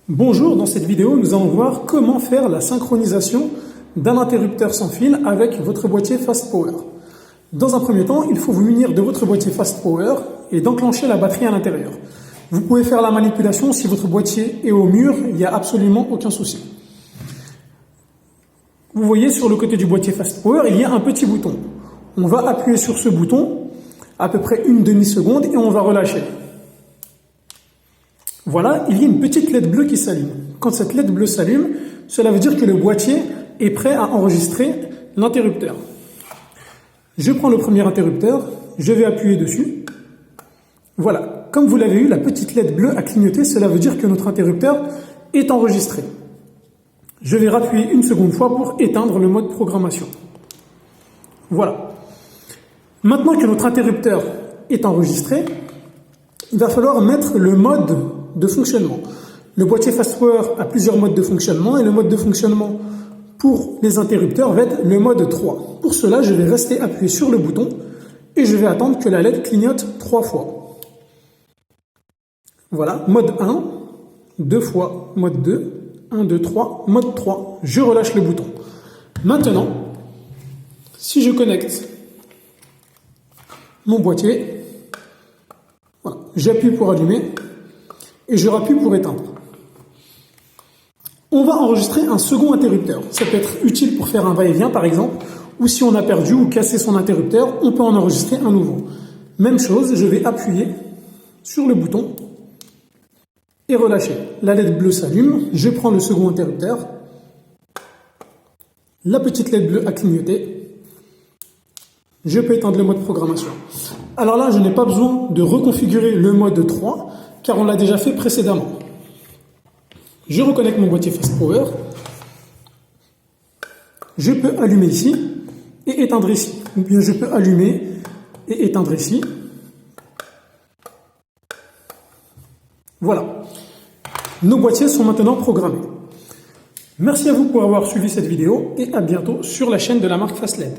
Bonjour, dans cette vidéo, nous allons voir comment faire la synchronisation d'un interrupteur sans fil avec votre boîtier Fast Power. Dans un premier temps, il faut vous munir de votre boîtier Fast Power et d'enclencher la batterie à l'intérieur. Vous pouvez faire la manipulation si votre boîtier est au mur, il n'y a absolument aucun souci. Vous voyez sur le côté du boîtier Fast Power, il y a un petit bouton. On va appuyer sur ce bouton à peu près une demi-seconde et on va relâcher. Voilà, il y a une petite LED bleue qui s'allume. Quand cette LED bleue s'allume, cela veut dire que le boîtier est prêt à enregistrer l'interrupteur. Je prends le premier interrupteur, je vais appuyer dessus. Voilà, comme vous l'avez vu, la petite LED bleue a clignoté, cela veut dire que notre interrupteur est enregistré. Je vais rappuyer une seconde fois pour éteindre le mode programmation. Voilà. Maintenant que notre interrupteur est enregistré, il va falloir mettre le mode de fonctionnement. Le boîtier Fast Power a plusieurs modes de fonctionnement et le mode de fonctionnement pour les interrupteurs va être le mode 3. Pour cela, je vais rester appuyé sur le bouton et je vais attendre que la LED clignote 3 fois. Voilà, mode 1, 2 fois, mode 2, 1, 2, 3, mode 3. Je relâche le bouton. Maintenant, si je connecte mon boîtier, voilà, j'appuie pour allumer et je rappuie pour éteindre. On va enregistrer un second interrupteur. Ça peut être utile pour faire un va-et-vient par exemple, ou si on a perdu ou cassé son interrupteur, on peut en enregistrer un nouveau. Même chose, je vais appuyer sur le bouton et relâcher. La LED bleue s'allume, je prends le second interrupteur, la petite LED bleue a clignoté, je peux éteindre le mode programmation. Alors là, je n'ai pas besoin de reconfigurer le mode 3, car on l'a déjà fait précédemment. Je reconnecte mon boîtier Fast Power, je peux allumer ici et éteindre ici, ou bien je peux allumer et éteindre ici. Voilà. Nos boîtiers sont maintenant programmés. Merci à vous pour avoir suivi cette vidéo et à bientôt sur la chaîne de la marque Fastled.